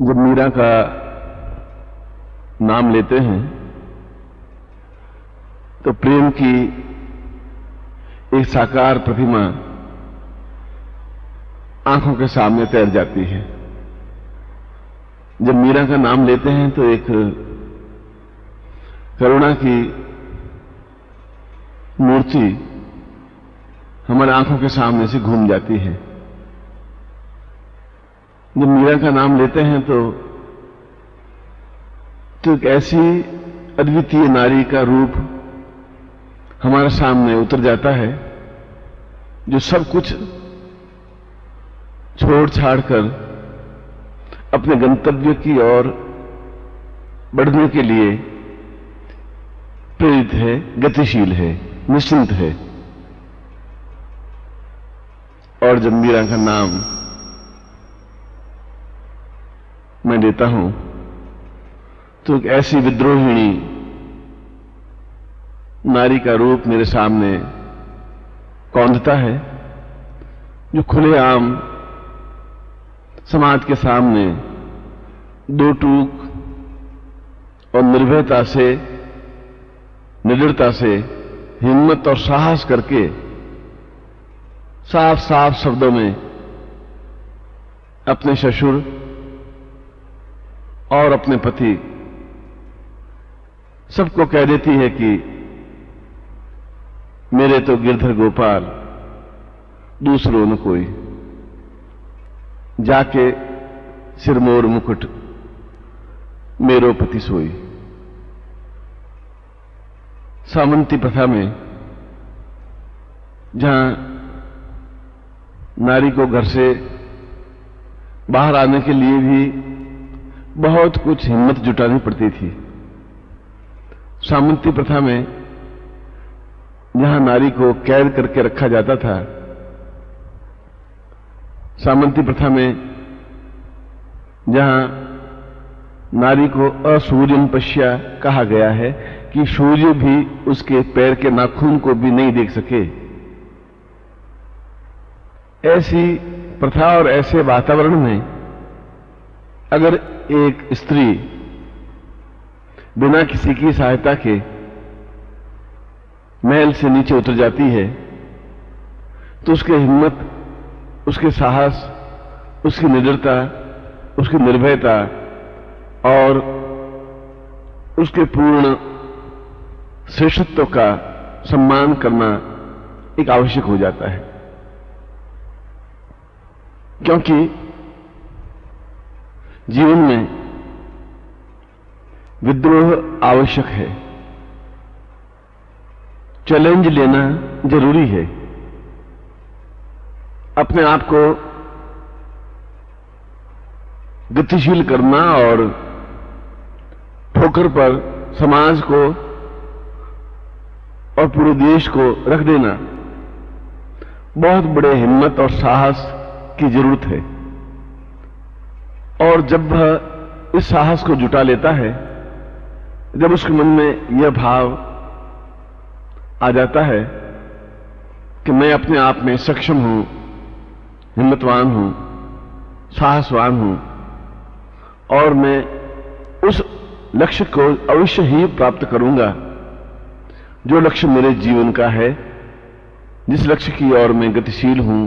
जब मीरा का नाम लेते हैं तो प्रेम की एक साकार प्रतिमा आंखों के सामने तैर जाती है। जब मीरा का नाम लेते हैं तो एक करुणा की मूर्ति हमारे आंखों के सामने से घूम जाती है। जब मीरा का नाम लेते हैं तो एक ऐसी अद्वितीय नारी का रूप हमारे सामने उतर जाता है जो सब कुछ छोड़ छाड़ कर अपने गंतव्य की ओर बढ़ने के लिए प्रेरित है, गतिशील है, निश्चिंत है। और जब मीरा का नाम मैं लेता हूं तो एक ऐसी विद्रोहिणी नारी का रूप मेरे सामने कौंधता है जो खुलेआम समाज के सामने दो टूक और निर्भयता से, निडरता से, हिम्मत और साहस करके साफ साफ शब्दों में अपने ससुर और अपने पति सबको कह देती है कि मेरे तो गिरधर गोपाल दूसरों न कोई, जाके सिरमोर मुकुट मेरो पति सोई। सामंती प्रथा में जहां नारी को घर से बाहर आने के लिए भी बहुत कुछ हिम्मत जुटानी पड़ती थी, सामंती प्रथा में जहां नारी को कैद करके रखा जाता था, सामंती प्रथा में जहां नारी को असूर्यम पश्या कहा गया है कि सूर्य भी उसके पैर के नाखून को भी नहीं देख सके, ऐसी प्रथा और ऐसे वातावरण में अगर एक स्त्री बिना किसी की सहायता के महल से नीचे उतर जाती है तो उसकी हिम्मत, उसके साहस, उसकी निडरता, उसकी निर्भयता और उसके पूर्ण श्रेष्ठत्व का सम्मान करना एक आवश्यक हो जाता है। क्योंकि जीवन में विद्रोह आवश्यक है, चैलेंज लेना जरूरी है, अपने आप को गतिशील करना और ठोकर पर समाज को और पूरे देश को रख देना बहुत बड़े हिम्मत और साहस की जरूरत है। और जब वह इस साहस को जुटा लेता है, जब उसके मन में यह भाव आ जाता है कि मैं अपने आप में सक्षम हूं, हिम्मतवान हूं, साहसवान हूं और मैं उस लक्ष्य को अवश्य ही प्राप्त करूंगा जो लक्ष्य मेरे जीवन का है, जिस लक्ष्य की ओर मैं गतिशील हूं,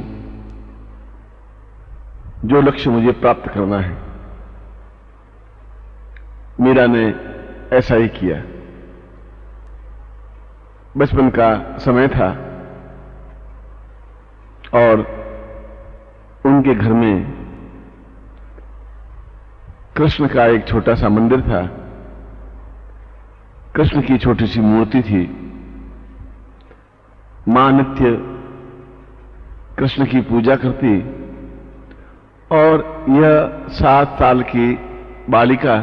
जो लक्ष्य मुझे प्राप्त करना है। मीरा ने ऐसा ही किया। बचपन का समय था और उनके घर में कृष्ण का एक छोटा सा मंदिर था। कृष्ण की छोटी सी मूर्ति थी। मां नित्य कृष्ण की पूजा करती और यह 7 साल की बालिका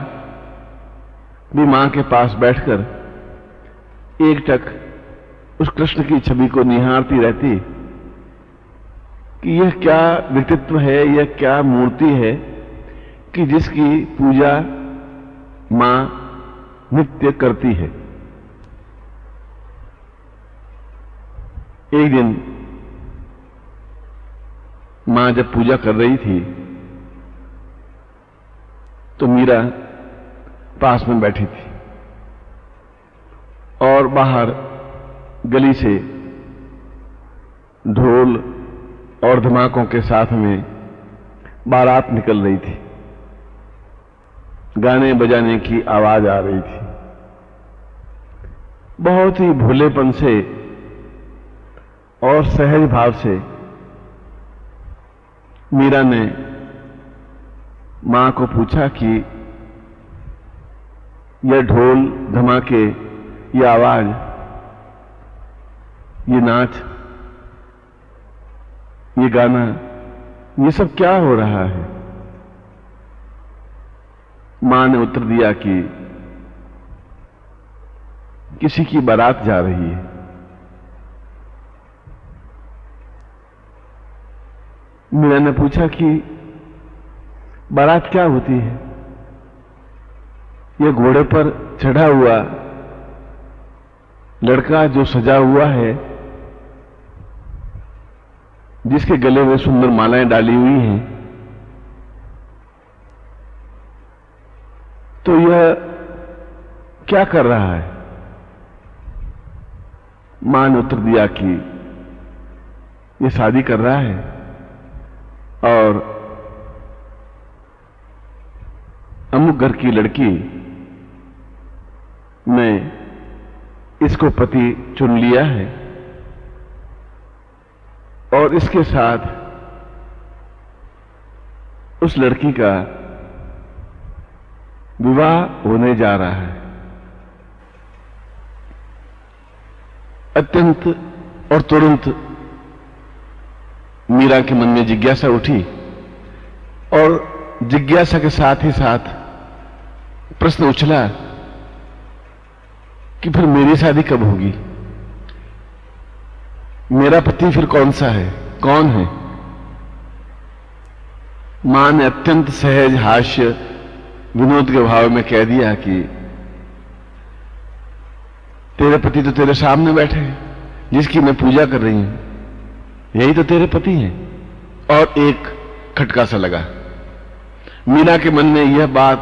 भी मां के पास बैठकर एकटक उस कृष्ण की छवि को निहारती रहती कि यह क्या व्यक्तित्व है, यह क्या मूर्ति है कि जिसकी पूजा मां नित्य करती है। एक दिन मां जब पूजा कर रही थी तो मीरा पास में बैठी थी और बाहर गली से ढोल और धमाकों के साथ में बारात निकल रही थी। गाने बजाने की आवाज आ रही थी। बहुत ही भोलेपन से और सहज भाव से मीरा ने मां को पूछा कि यह ढोल धमाके, यह आवाज, ये नाच, ये गाना, ये सब क्या हो रहा है? मां ने उत्तर दिया कि किसी की बारात जा रही है। मीरा ने पूछा कि बारात क्या होती है? यह घोड़े पर चढ़ा हुआ लड़का जो सजा हुआ है, जिसके गले में सुंदर मालाएं डाली हुई हैं, तो यह क्या कर रहा है? मां ने उत्तर दिया कि यह शादी कर रहा है और अमुक घर की लड़की ने इसको पति चुन लिया है और इसके साथ उस लड़की का विवाह होने जा रहा है। अत्यंत और तुरंत मीरा के मन में जिज्ञासा उठी और जिज्ञासा के साथ ही साथ प्रश्न उछला कि फिर मेरी शादी कब होगी? मेरा पति फिर कौन सा है, कौन है? मां ने अत्यंत सहज हास्य विनोद के भाव में कह दिया कि तेरे पति तो तेरे सामने बैठे हैं, जिसकी मैं पूजा कर रही हूं, यही तो तेरे पति हैं। और एक खटका सा लगा। मीरा के मन में यह बात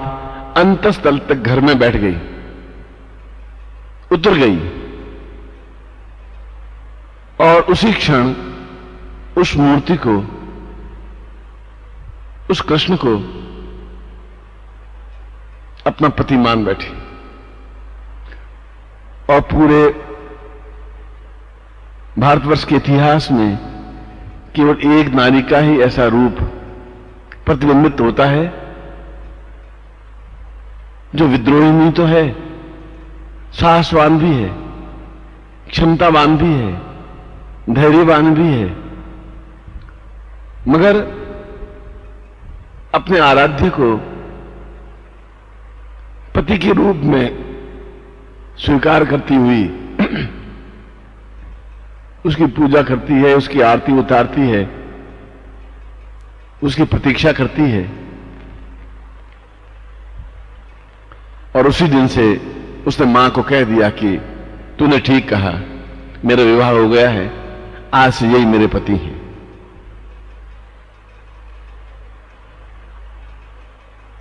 अंतस्थल तक घर में बैठ गई, उतर गई और उसी क्षण उस मूर्ति को, उस कृष्ण को अपना पति मान बैठी और पूरे भारतवर्ष के इतिहास में केवल एक नारी का ही ऐसा रूप प्रतिबिंबित होता है जो विद्रोहिणी तो है, साहसवान भी है, क्षमतावान भी है, धैर्यवान भी है, मगर अपने आराध्य को पति के रूप में स्वीकार करती हुई उसकी पूजा करती है, उसकी आरती उतारती है, उसकी प्रतीक्षा करती है। और उसी दिन से उसने मां को कह दिया कि तूने ठीक कहा, मेरा विवाह हो गया है, आज से यही मेरे पति हैं।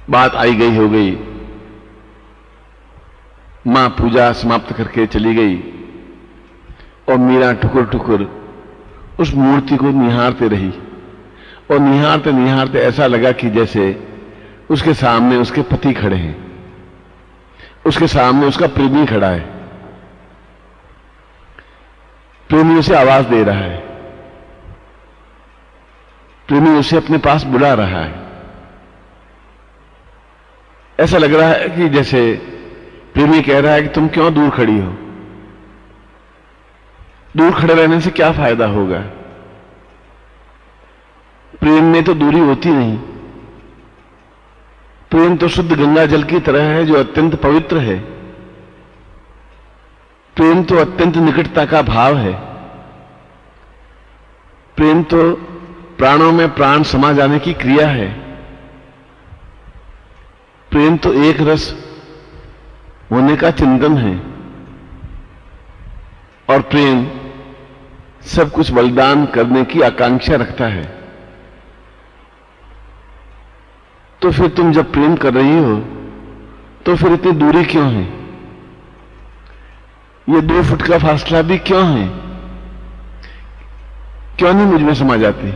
बात आई गई हो गई। मां पूजा समाप्त करके चली गई और मीरा ठुकुर ठुकुर उस मूर्ति को निहारते रही और निहारते निहारते ऐसा लगा कि जैसे उसके सामने उसके पति खड़े हैं, उसके सामने उसका प्रेमी खड़ा है, प्रेमी उसे आवाज दे रहा है, प्रेमी उसे अपने पास बुला रहा है। ऐसा लग रहा है कि जैसे प्रेमी कह रहा है कि तुम क्यों दूर खड़ी हो, दूर खड़े रहने से क्या फायदा होगा, प्रेम में तो दूरी होती नहीं। प्रेम तो शुद्ध गंगा जल की तरह है जो अत्यंत पवित्र है। प्रेम तो अत्यंत निकटता का भाव है। प्रेम तो प्राणों में प्राण समा जाने की क्रिया है। प्रेम तो एक रस होने का चिंतन है और प्रेम सब कुछ बलिदान करने की आकांक्षा रखता है। तो फिर तुम जब प्रेम कर रही हो तो फिर इतनी दूरी क्यों है? ये 2 फुट का फासला भी क्यों है? क्यों नहीं मुझ में समा जाती?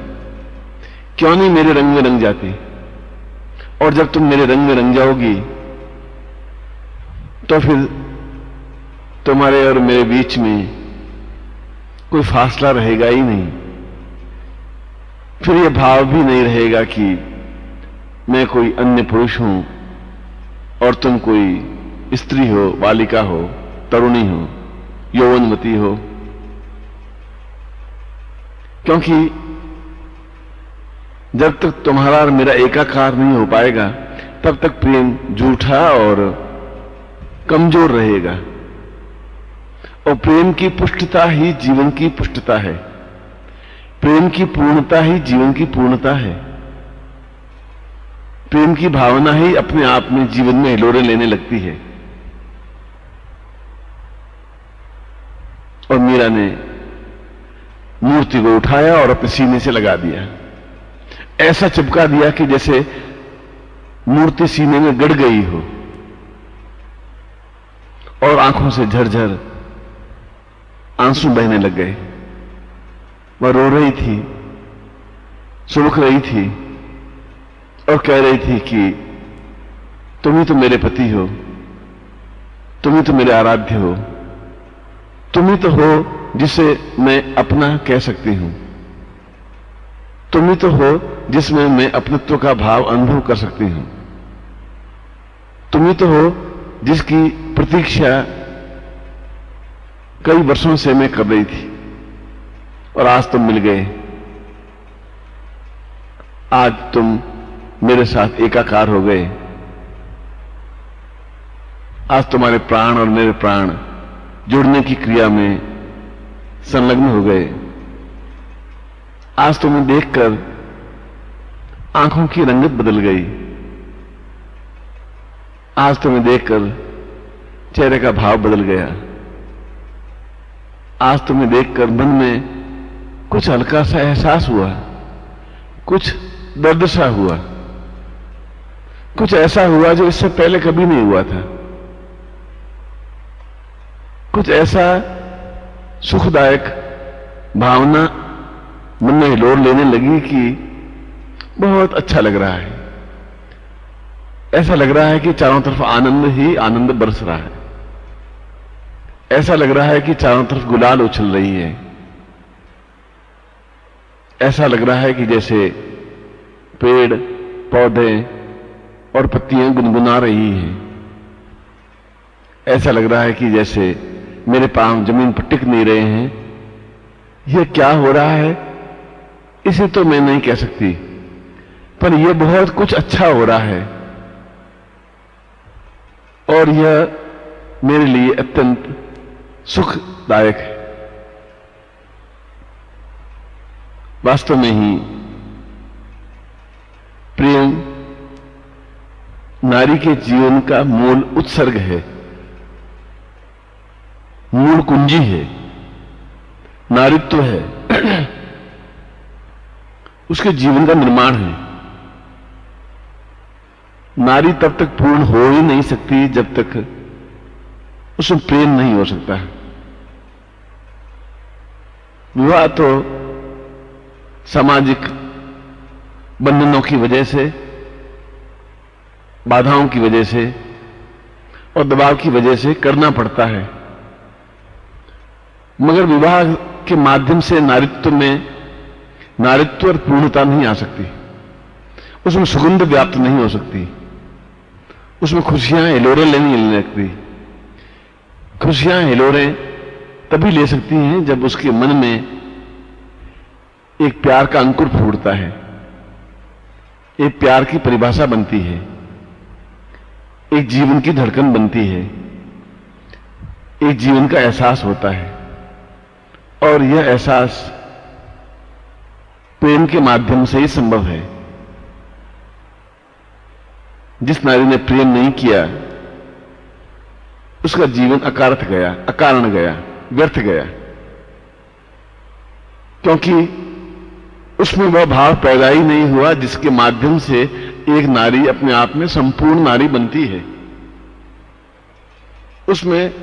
क्यों नहीं मेरे रंग में रंग जाती? और जब तुम मेरे रंग में रंग जाओगी तो फिर तुम्हारे और मेरे बीच में कोई फासला रहेगा ही नहीं। फिर यह भाव भी नहीं रहेगा कि मैं कोई अन्य पुरुष हूं और तुम कोई स्त्री हो, बालिका हो, तरुणी हो, यौवनवती हो। क्योंकि जब तक तुम्हारा और मेरा एकाकार नहीं हो पाएगा तब तक प्रेम झूठा और कमजोर रहेगा। और प्रेम की पुष्टता ही जीवन की पुष्टता है। प्रेम की पूर्णता ही जीवन की पूर्णता है। प्रेम की भावना ही अपने आप में जीवन में हिलोरे लेने लगती है। और मीरा ने मूर्ति को उठाया और अपने सीने से लगा दिया। ऐसा चिपका दिया कि जैसे मूर्ति सीने में गड़ गई हो और आंखों से झरझर आंसू बहने लग गए। वह रो रही थी, सुलख रही थी और कह रही थी कि तुम ही तो मेरे पति हो, तुम ही तो मेरे आराध्य हो, तुम ही तो हो जिसे मैं अपना कह सकती हूं, तुम ही तो हो जिसमें मैं अपनत्व का भाव अनुभव कर सकती हूं, तुम ही तो हो जिसकी प्रतीक्षा कई वर्षों से मैं कर रही थी और आज तुम मिल गए। आज तुम मेरे साथ एकाकार हो गए। आज तुम्हारे प्राण और मेरे प्राण जुड़ने की क्रिया में संलग्न हो गए। आज तुम्हें देखकर आंखों की रंगत बदल गई। आज तुम्हें देखकर चेहरे का भाव बदल गया। आज तुम्हें देखकर मन में कुछ हल्का सा एहसास हुआ, कुछ दर्द सा हुआ, कुछ ऐसा हुआ जो इससे पहले कभी नहीं हुआ था। कुछ ऐसा सुखदायक भावना मन में हिलोर लेने लगी कि बहुत अच्छा लग रहा है। ऐसा लग रहा है कि चारों तरफ आनंद ही आनंद बरस रहा है। ऐसा लग रहा है कि चारों तरफ गुलाल उछल रही है। ऐसा लग रहा है कि जैसे पेड़, पौधे और पत्तियां गुनगुना रही हैं। ऐसा लग रहा है कि जैसे मेरे पांव जमीन पर टिक नहीं रहे हैं। यह क्या हो रहा है इसे तो मैं नहीं कह सकती, पर यह बहुत कुछ अच्छा हो रहा है और यह मेरे लिए अत्यंत सुखदायक है। वास्तव में ही प्रेम नारी के जीवन का मूल उत्सर्ग है, मूल कुंजी है, नारीत्व है, उसके जीवन का निर्माण है। नारी तब तक पूर्ण हो ही नहीं सकती जब तक उसमें प्रेम नहीं हो सकता। विवाह तो सामाजिक बंधनों की वजह से, बाधाओं की वजह से और दबाव की वजह से करना पड़ता है, मगर विवाह के माध्यम से नारीत्व में नारीत्व और पूर्णता नहीं आ सकती। उसमें सुगंध व्याप्त नहीं हो सकती। उसमें खुशियां हिलोरें नहीं लेने लगती। खुशियां हिलोरें तभी ले सकती हैं जब उसके मन में एक प्यार का अंकुर फूटता है, एक प्यार की परिभाषा बनती है, एक जीवन की धड़कन बनती है, एक जीवन का एहसास होता है। और यह एहसास प्रेम के माध्यम से ही संभव है। जिस नारी ने प्रेम नहीं किया उसका जीवन अकारथ गया, अकारण गया, व्यर्थ गया, क्योंकि उसमें वह भाव पैदा ही नहीं हुआ जिसके माध्यम से एक नारी अपने आप में संपूर्ण नारी बनती है। उसमें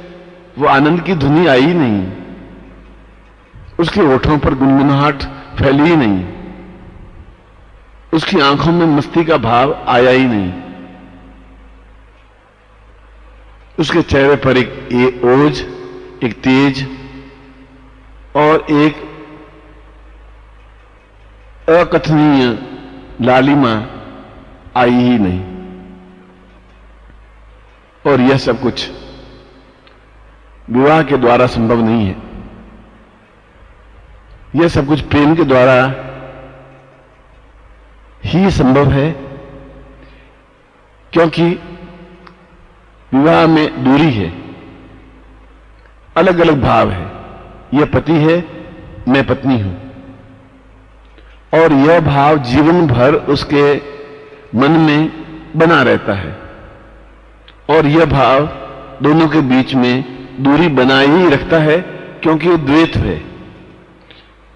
वो आनंद की धुनी आई ही नहीं, उसके होठों पर गुनगुनाहट फैली ही नहीं, उसकी आंखों में मस्ती का भाव आया ही नहीं, उसके चेहरे पर एक ओज, एक तेज और एक अकथनीय लालिमा आई ही नहीं। और यह सब कुछ विवाह के द्वारा संभव नहीं है। यह सब कुछ प्रेम के द्वारा ही संभव है, क्योंकि विवाह में दूरी है, अलग अलग भाव है। यह पति है, मैं पत्नी हूं, और यह भाव जीवन भर उसके मन में बना रहता है। और यह भाव दोनों के बीच में दूरी बनाए ही रखता है, क्योंकि वो द्वैत है।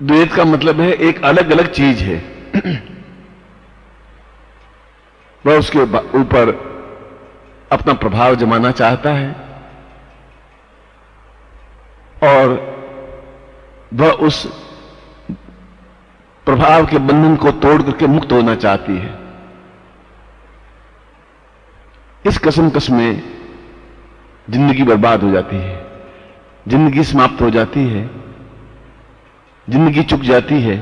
द्वैत का मतलब है एक अलग अलग चीज है। वह उसके ऊपर अपना प्रभाव जमाना चाहता है और वह उस प्रभाव के बंधन को तोड़ करके मुक्त होना चाहती है। इस कसमकस में जिंदगी बर्बाद हो जाती है, जिंदगी समाप्त हो जाती है, जिंदगी चुक जाती है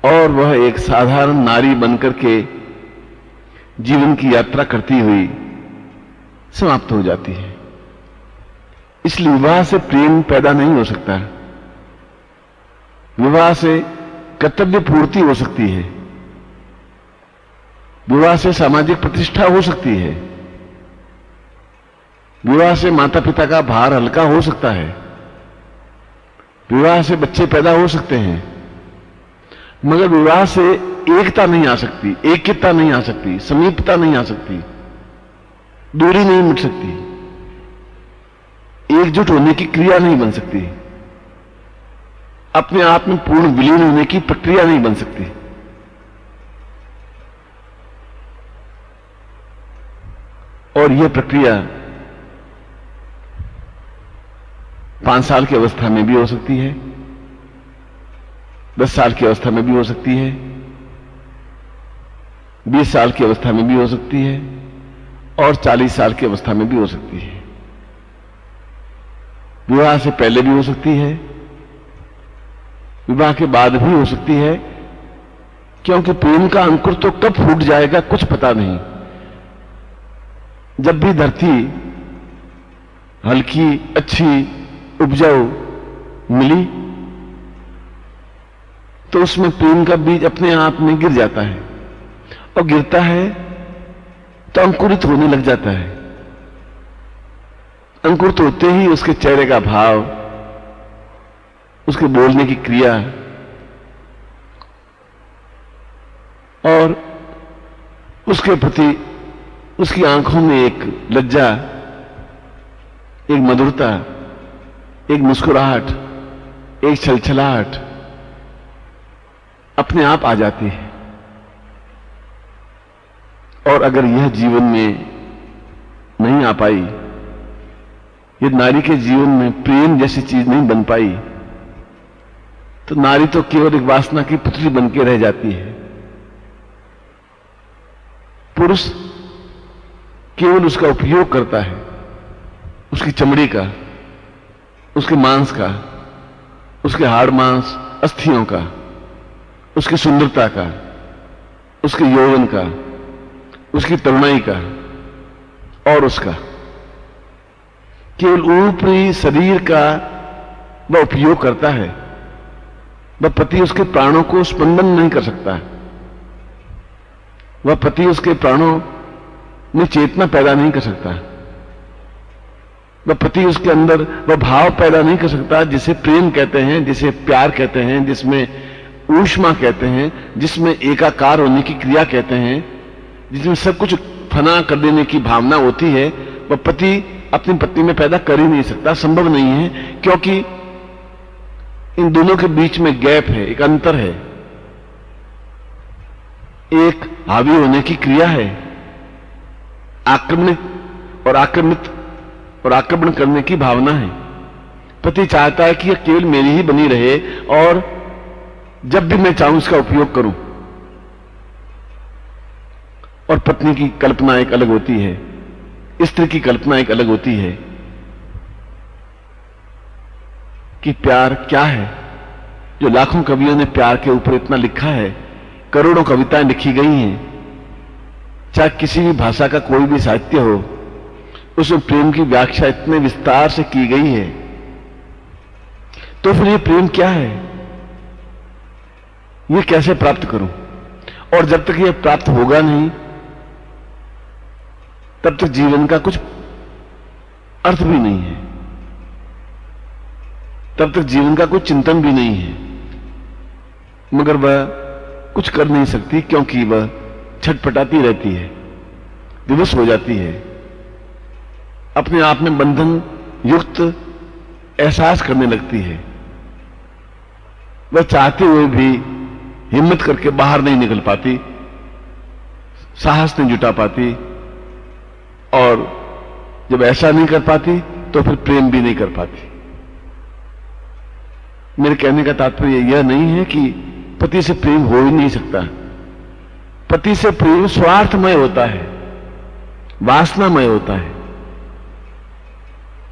और वह एक साधारण नारी बनकर के जीवन की यात्रा करती हुई समाप्त हो जाती है। इसलिए विवाह से प्रेम पैदा नहीं हो सकता। विवाह से कर्तव्य पूर्ति हो सकती है, विवाह से सामाजिक प्रतिष्ठा हो सकती है, विवाह से माता पिता का भार हल्का हो सकता है, विवाह से बच्चे पैदा हो सकते हैं, मगर विवाह से एकता नहीं आ सकती, ऐक्यता नहीं आ सकती, समीपता नहीं आ सकती, दूरी नहीं मिट सकती, एकजुट होने की क्रिया नहीं बन सकती, अपने आप में पूर्ण विलीन होने की प्रक्रिया नहीं बन सकती। और यह प्रक्रिया 5 साल की अवस्था में भी हो सकती है, 10 साल की अवस्था में भी हो सकती है, 20 साल की अवस्था में भी हो सकती है और 40 साल की अवस्था में भी हो सकती है। विवाह से पहले भी हो सकती है, विवाह के बाद भी हो सकती है, क्योंकि प्रेम का अंकुर तो कब फूट जाएगा कुछ पता नहीं। जब भी धरती हल्की, अच्छी, उपजाऊ मिली तो उसमें प्रेम का बीज अपने आप में गिर जाता है और गिरता है तो अंकुरित होने लग जाता है। अंकुरित होते ही उसके चेहरे का भाव, उसके बोलने की क्रिया और उसके प्रति उसकी आंखों में एक लज्जा, एक मधुरता, एक मुस्कुराहट, एक छलछलाहट अपने आप आ जाती है। और अगर यह जीवन में नहीं आ पाई, यदि नारी के जीवन में प्रेम जैसी चीज नहीं बन पाई, तो नारी तो केवल एक वासना की पुतली बन के रह जाती है। पुरुष केवल उसका उपयोग करता है, उसकी चमड़ी का, उसके मांस का, उसके हाड़ मांस अस्थियों का, उसकी सुंदरता का, उसके यौवन का, उसकी तरुणाई का और उसका केवल ऊपरी शरीर का वह उपयोग करता है। वह पति उसके प्राणों को स्पंदन नहीं कर सकता, वह पति उसके प्राणों में चेतना पैदा नहीं कर सकता, वह पति उसके अंदर वह भाव पैदा नहीं कर सकता जिसे प्रेम कहते हैं, जिसे प्यार कहते हैं, जिसमें ऊष्मा कहते हैं, जिसमें एकाकार होने की क्रिया कहते हैं, जिसमें सब कुछ फना कर देने की भावना होती है। वह पति अपनी पत्नी में पैदा कर ही नहीं सकता, संभव नहीं है, क्योंकि इन दोनों के बीच में गैप है, एक अंतर है, एक हावी होने की क्रिया है, आक्रमणित और आक्रमित और आक्रमण करने की भावना है। पति चाहता है कि यह केवल मेरी ही बनी रहे और जब भी मैं चाहूं इसका उपयोग करूं। और पत्नी की कल्पना एक अलग होती है, स्त्री की कल्पना एक अलग होती है कि प्यार क्या है। जो लाखों कवियों ने प्यार के ऊपर इतना लिखा है, करोड़ों कविताएं लिखी गई हैं, चाहे किसी भी भाषा का कोई भी साहित्य हो, उसमें प्रेम की व्याख्या इतने विस्तार से की गई है। तो फिर ये प्रेम क्या है, ये कैसे प्राप्त करूं? और जब तक ये प्राप्त होगा नहीं, तब तक जीवन का कुछ अर्थ भी नहीं है, तब तक जीवन का कोई चिंतन भी नहीं है। मगर वह कुछ कर नहीं सकती, क्योंकि वह छटपटाती रहती है, विवश हो जाती है, अपने आप में बंधन युक्त एहसास करने लगती है। वह चाहते हुए भी हिम्मत करके बाहर नहीं निकल पाती, साहस नहीं जुटा पाती, और जब ऐसा नहीं कर पाती तो फिर प्रेम भी नहीं कर पाती। मेरे कहने का तात्पर्य यह नहीं है कि पति से प्रेम हो ही नहीं सकता। पति से प्रेम स्वार्थमय होता है, वासनामय होता है।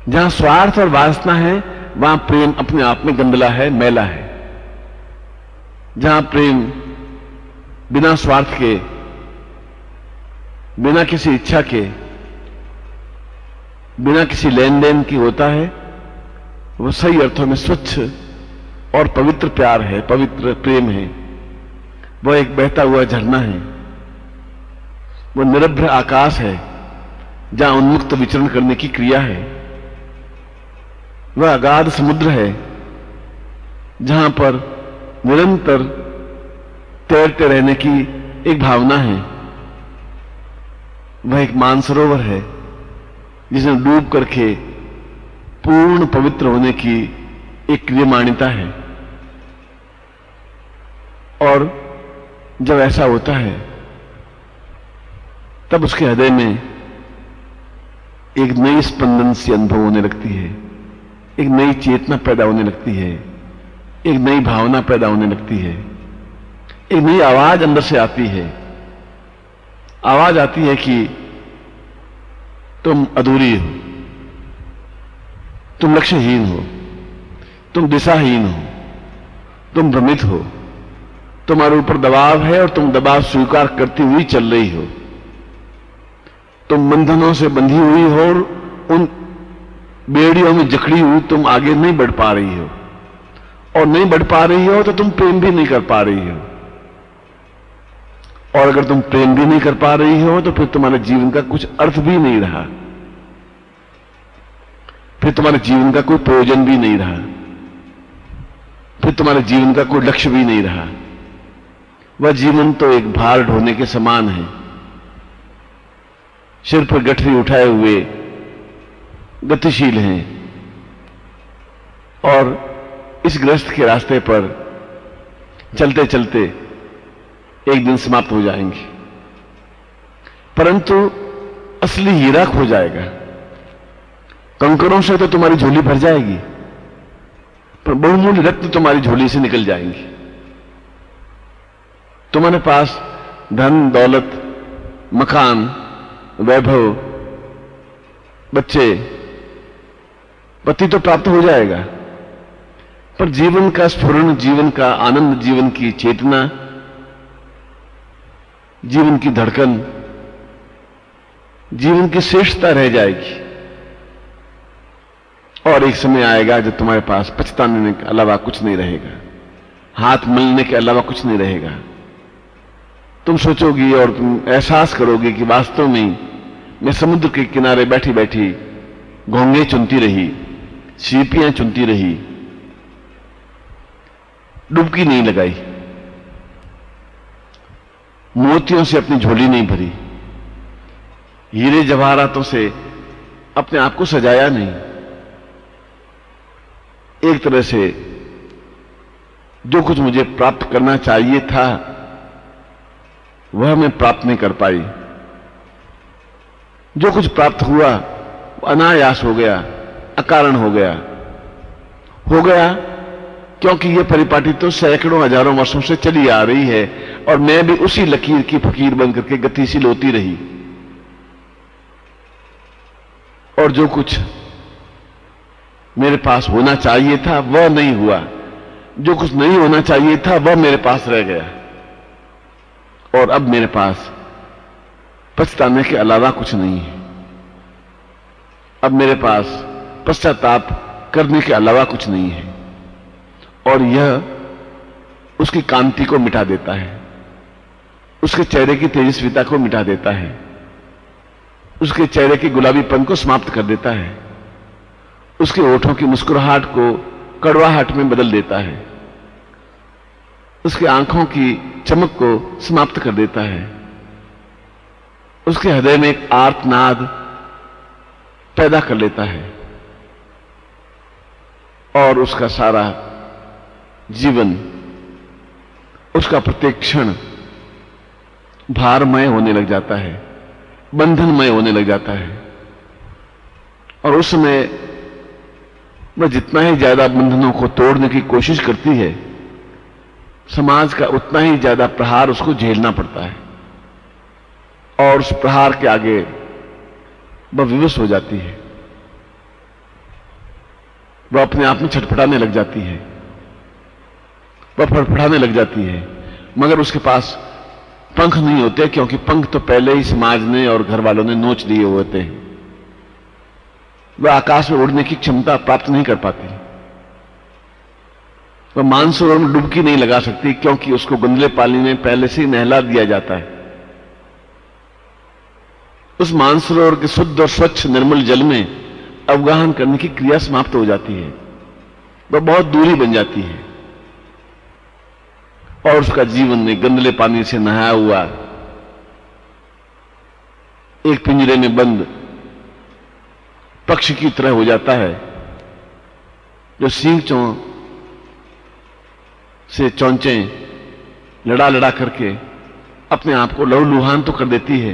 जहां स्वार्थ और वासना है, वहां प्रेम अपने आप में गंदला है, मैला है। जहां प्रेम बिना स्वार्थ के, बिना किसी इच्छा के, बिना किसी लेन देन की होता है, वो सही अर्थों में स्वच्छ और पवित्र प्यार है, पवित्र प्रेम है। वह एक बहता हुआ झरना है, वह निरभ्र आकाश है जहां उन्मुक्त विचरण करने की क्रिया है। वह अगाध समुद्र है जहां पर निरंतर तैरते रहने की एक भावना है। वह एक मानसरोवर है जिसमें डूब करके पूर्ण पवित्र होने की एक क्रियमाणिता है। और जब ऐसा होता है, तब उसके हृदय में एक नई स्पंदन सी अनुभव होने लगती है, एक नई चेतना पैदा होने लगती है, एक नई भावना पैदा होने लगती है, एक नई आवाज अंदर से आती है। आवाज आती है कि तुम अधूरी हो, तुम लक्ष्यहीन हो, तुम दिशाहीन हो, तुम भ्रमित हो, तुम्हारे ऊपर दबाव है और तुम दबाव स्वीकार करती हुई चल रही हो। तुम बंधनों से बंधी हुई हो और उन बेड़ियों में जकड़ी हुई तुम आगे नहीं बढ़ पा रही हो, और नहीं बढ़ पा रही हो तो तुम प्रेम भी नहीं कर पा रही हो। और अगर तुम प्रेम भी नहीं कर पा रही हो तो फिर तुम्हारे जीवन का कुछ अर्थ भी नहीं रहा, फिर तुम्हारे जीवन का कोई प्रयोजन भी नहीं रहा, फिर तुम्हारे जीवन का कोई लक्ष्य भी नहीं रहा। वह जीवन तो एक भार ढोने के समान है, सिर पर गठरी उठाए हुए गतिशील हैं, और इस गृहस्थ के रास्ते पर चलते चलते एक दिन समाप्त हो जाएंगे। परंतु असली हीरा खो जाएगा। कंकड़ों से तो तुम्हारी झोली भर जाएगी, पर बहुमूल्य रत्न तुम्हारी झोली से निकल जाएंगे। तुम्हारे पास धन, दौलत, मकान, वैभव, बच्चे, पति तो प्राप्त हो जाएगा, पर जीवन का स्फुरण, जीवन का आनंद, जीवन की चेतना, जीवन की धड़कन, जीवन की श्रेष्ठता रह जाएगी। और एक समय आएगा जब तुम्हारे पास पछताने के अलावा कुछ नहीं रहेगा, हाथ मलने के अलावा कुछ नहीं रहेगा। तुम सोचोगी और तुम एहसास करोगे कि वास्तव में मैं समुद्र के किनारे बैठी बैठी घोंगे चुनती रही, सीपियां चुनती रही, डुबकी नहीं लगाई, मोतियों से अपनी झोली नहीं भरी, हीरे जवाहरातों से अपने आप को सजाया नहीं। एक तरह से जो कुछ मुझे प्राप्त करना चाहिए था वह मैं प्राप्त नहीं कर पाई। जो कुछ प्राप्त हुआ वो अनायास हो गया, अकारण हो गया क्योंकि यह परिपाटी तो सैकड़ों हजारों वर्षों से चली आ रही है और मैं भी उसी लकीर की फकीर बनकर के गतिशील होती रही। और जो कुछ मेरे पास होना चाहिए था वह नहीं हुआ, जो कुछ नहीं होना चाहिए था वह मेरे पास रह गया। और अब मेरे पास पछताने के अलावा कुछ नहीं है। अब मेरे पास पश्चाताप करने के अलावा कुछ नहीं है। और यह उसकी कांति को मिटा देता है, उसके चेहरे की तेजस्विता को मिटा देता है, उसके चेहरे के गुलाबीपन को समाप्त कर देता है, उसके होठों की मुस्कुराहट को कड़वाहट में बदल देता है, उसके आंखों की चमक को समाप्त कर देता है, उसके हृदय में एक आर्तनाद पैदा कर लेता है और उसका सारा जीवन, उसका प्रत्येक क्षण भारमय होने लग जाता है, बंधनमय होने लग जाता है। और उस समय वह जितना ही ज्यादा बंधनों को तोड़ने की कोशिश करती है, समाज का उतना ही ज्यादा प्रहार उसको झेलना पड़ता है और उस प्रहार के आगे वह विवश हो जाती है, वह अपने आप में छटपटाने लग जाती है, वह फड़फड़ाने लग जाती है। मगर उसके पास पंख नहीं होते, क्योंकि पंख तो पहले ही समाज ने और घर वालों ने नोच लिए होते हैं। वह आकाश में उड़ने की क्षमता प्राप्त नहीं कर पाती, वह मानसरोवर में डुबकी नहीं लगा सकती, क्योंकि उसको गंदले पानी में पहले से ही नहला दिया जाता है। उस मानसरोवर के शुद्ध और स्वच्छ निर्मल जल में अवगाहन करने की क्रिया समाप्त हो जाती है, वह बहुत दूरी बन जाती है और उसका जीवन में गंदले पानी से नहाया हुआ एक पिंजरे में बंद पक्षी की तरह हो जाता है, जो सींचों से चौंचे लड़ा लड़ा करके अपने आप को लहूलुहान तो कर देती है,